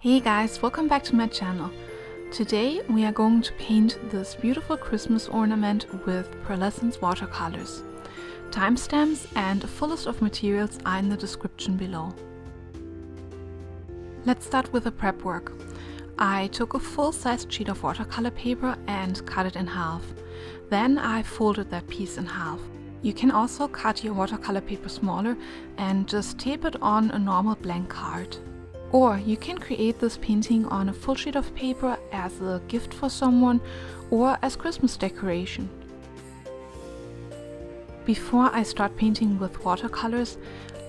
Hey guys, welcome back to my channel. Today we are going to paint this beautiful Christmas ornament with Pearlescent watercolors. Timestamps and a full list of materials are in the description below. Let's start with the prep work. I took a full-sized sheet of watercolor paper and cut it in half. Then I folded that piece in half. You can also cut your watercolor paper smaller and just tape it on a normal blank card. Or you can create this painting on a full sheet of paper as a gift for someone or as Christmas decoration. Before I start painting with watercolors,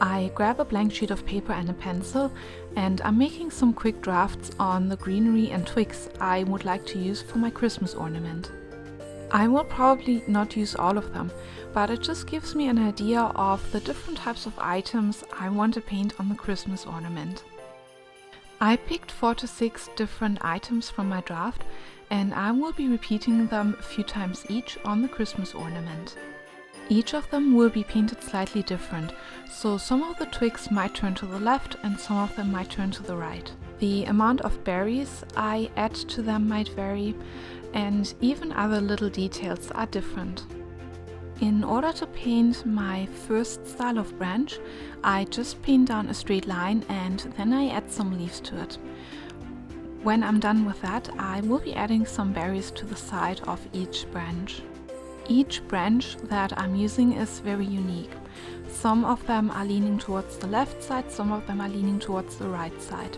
I grab a blank sheet of paper and a pencil, and I'm making some quick drafts on the greenery and twigs I would like to use for my Christmas ornament. I will probably not use all of them, but it just gives me an idea of the different types of items I want to paint on the Christmas ornament. I picked 4 to 6 different items from my draft, and I will be repeating them a few times each on the Christmas ornament. Each of them will be painted slightly different, so some of the twigs might turn to the left and some of them might turn to the right. The amount of berries I add to them might vary, and even other little details are different. In order to paint my first style of branch, I just paint down a straight line and then I add some leaves to it. When I'm done with that, I will be adding some berries to the side of each branch. Each branch that I'm using is very unique. Some of them are leaning towards the left side, some of them are leaning towards the right side.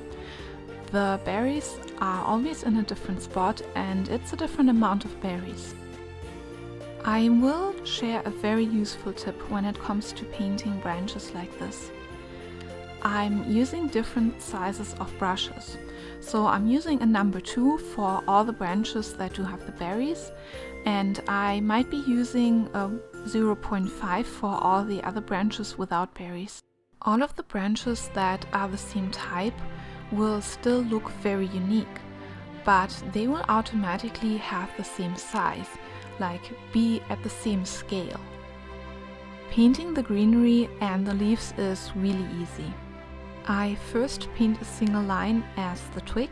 The berries are always in a different spot and it's a different amount of berries. I will share a very useful tip when it comes to painting branches like this. I'm using different sizes of brushes. So I'm using a number 2 for all the branches that do have the berries, and I might be using a 0.5 for all the other branches without berries. All of the branches that are the same type will still look very unique, but they will automatically have the same size, like be at the same scale. Painting the greenery and the leaves is really easy. I first paint a single line as the twig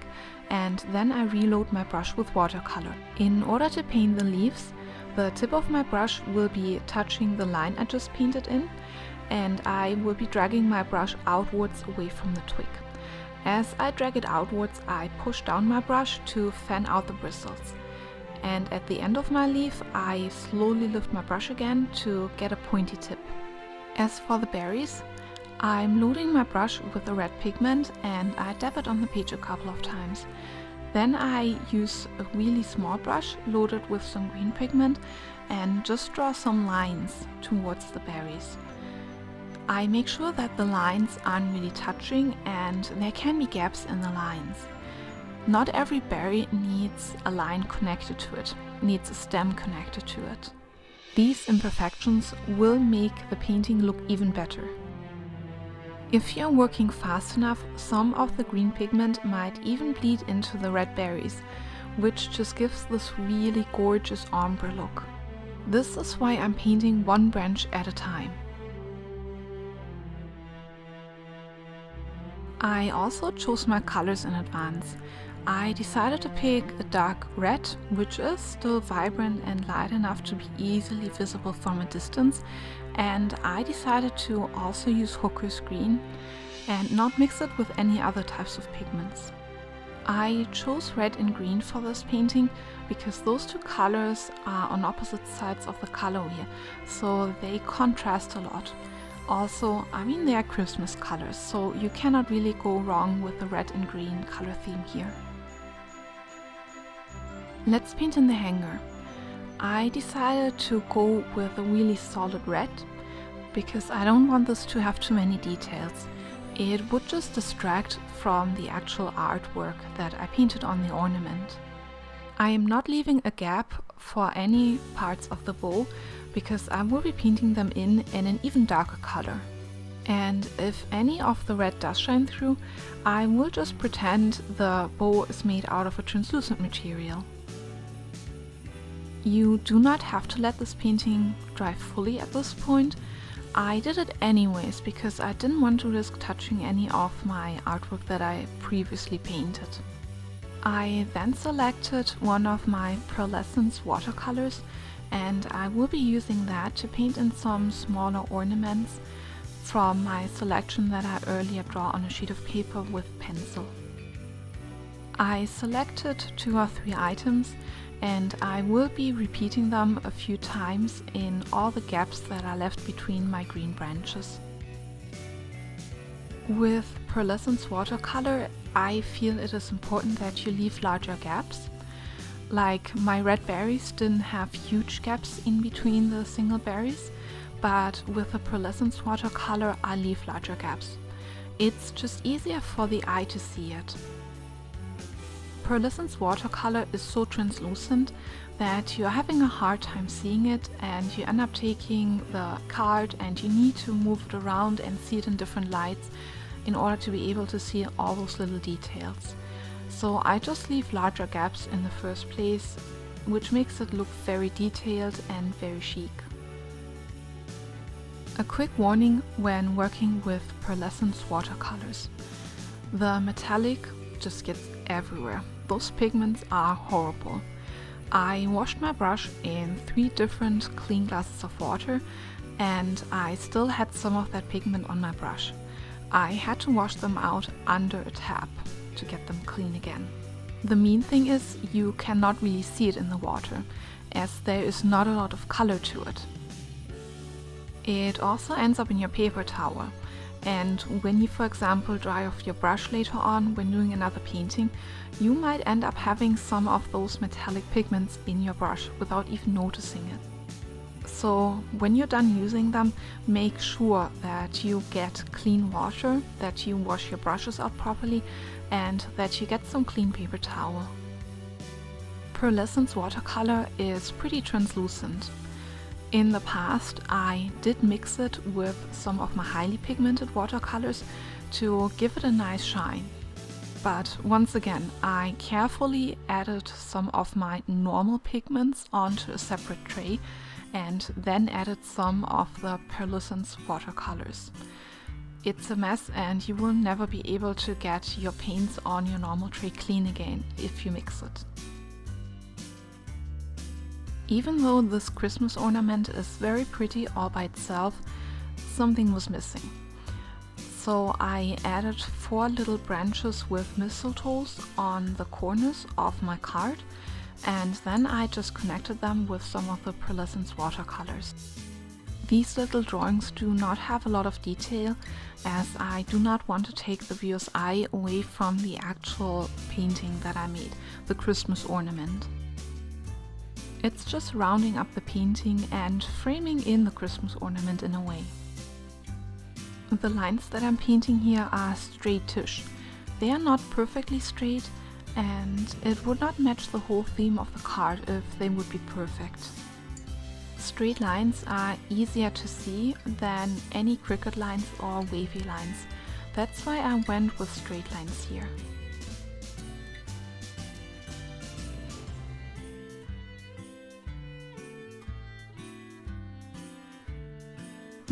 and then I reload my brush with watercolor. In order to paint the leaves, the tip of my brush will be touching the line I just painted in, and I will be dragging my brush outwards away from the twig. As I drag it outwards, I push down my brush to fan out the bristles. And at the end of my leaf, I slowly lift my brush again to get a pointy tip. As for the berries, I'm loading my brush with a red pigment and I dab it on the page a couple of times. Then I use a really small brush loaded with some green pigment and just draw some lines towards the berries. I make sure that the lines aren't really touching and there can be gaps in the lines. Not every berry needs a line connected to it, needs a stem connected to it. These imperfections will make the painting look even better. If you're working fast enough, some of the green pigment might even bleed into the red berries, which just gives this really gorgeous ombre look. This is why I'm painting one branch at a time. I also chose my colors in advance. I decided to pick a dark red, which is still vibrant and light enough to be easily visible from a distance, and I decided to also use hooker's green and not mix it with any other types of pigments. I chose red and green for this painting because those two colors are on opposite sides of the color wheel, so they contrast a lot. Also, they are Christmas colors, so you cannot really go wrong with the red and green color theme here. Let's paint in the hanger. I decided to go with a really solid red because I don't want this to have too many details. It would just distract from the actual artwork that I painted on the ornament. I am not leaving a gap for any parts of the bow because I will be painting them in an even darker color. And if any of the red does shine through, I will just pretend the bow is made out of a translucent material. You do not have to let this painting dry fully at this point. I did it anyways because I didn't want to risk touching any of my artwork that I previously painted. I then selected one of my Pearlescent watercolors, and I will be using that to paint in some smaller ornaments from my selection that I earlier draw on a sheet of paper with pencil. I selected 2 or 3 items, and I will be repeating them a few times in all the gaps that are left between my green branches. With Pearlescent watercolor, I feel it is important that you leave larger gaps. Like my red berries didn't have huge gaps in between the single berries, but with the Pearlescent watercolor I leave larger gaps. It's just easier for the eye to see it. Pearlescent watercolor is so translucent that you're having a hard time seeing it, and you end up taking the card and you need to move it around and see it in different lights in order to be able to see all those little details. So I just leave larger gaps in the first place, which makes it look very detailed and very chic. A quick warning when working with Pearlescent watercolors. The metallic just gets everywhere. Those pigments are horrible. I washed my brush in 3 different clean glasses of water, and I still had some of that pigment on my brush. I had to wash them out under a tap to get them clean again. The mean thing is you cannot really see it in the water, as there is not a lot of color to it. It also ends up in your paper towel, and when you, for example, dry off your brush later on when doing another painting, you might end up having some of those metallic pigments in your brush without even noticing it. So when you're done using them, make sure that you get clean water, that you wash your brushes out properly, and that you get some clean paper towel. Pearlescent watercolor is pretty translucent. In the past, I did mix it with some of my highly pigmented watercolors to give it a nice shine. But once again, I carefully added some of my normal pigments onto a separate tray and then added some of the Pearlescent watercolors. It's a mess, and you will never be able to get your paints on your normal tray clean again if you mix it. Even though this Christmas ornament is very pretty all by itself, something was missing. So I added 4 little branches with mistletoes on the corners of my card, and then I just connected them with some of the Pearlescent watercolors. These little drawings do not have a lot of detail, as I do not want to take the viewer's eye away from the actual painting that I made, the Christmas ornament. It's just rounding up the painting and framing in the Christmas ornament in a way. The lines that I'm painting here are straight-ish. They are not perfectly straight, and it would not match the whole theme of the card if they would be perfect. Straight lines are easier to see than any crooked lines or wavy lines. That's why I went with straight lines here.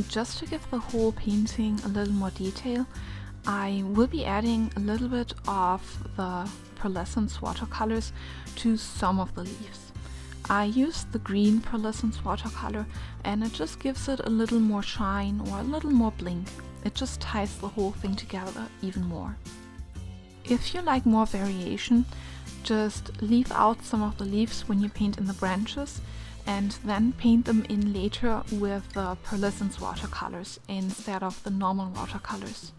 Just to give the whole painting a little more detail, I will be adding a little bit of the Pearlescent watercolors to some of the leaves. I used the green Pearlescent watercolor, and it just gives it a little more shine or a little more blink. It just ties the whole thing together even more. If you like more variation, just leave out some of the leaves when you paint in the branches, and then paint them in later with the Pearlescent watercolors instead of the normal watercolors.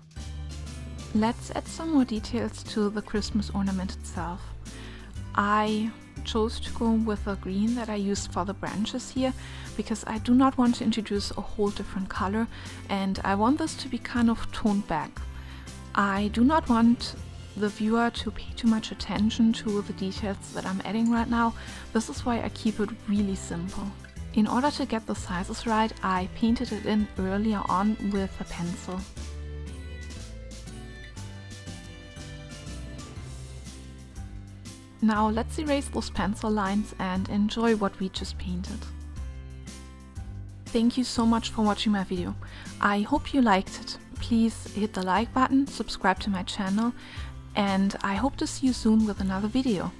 Let's add some more details to the Christmas ornament itself. I chose to go with the green that I used for the branches here because I do not want to introduce a whole different color, and I want this to be kind of toned back. I do not want the viewer to pay too much attention to the details that I'm adding right now. This is why I keep it really simple. In order to get the sizes right, I painted it in earlier on with a pencil. Now let's erase those pencil lines and enjoy what we just painted. Thank you so much for watching my video. I hope you liked it. Please hit the like button, subscribe to my channel, and I hope to see you soon with another video.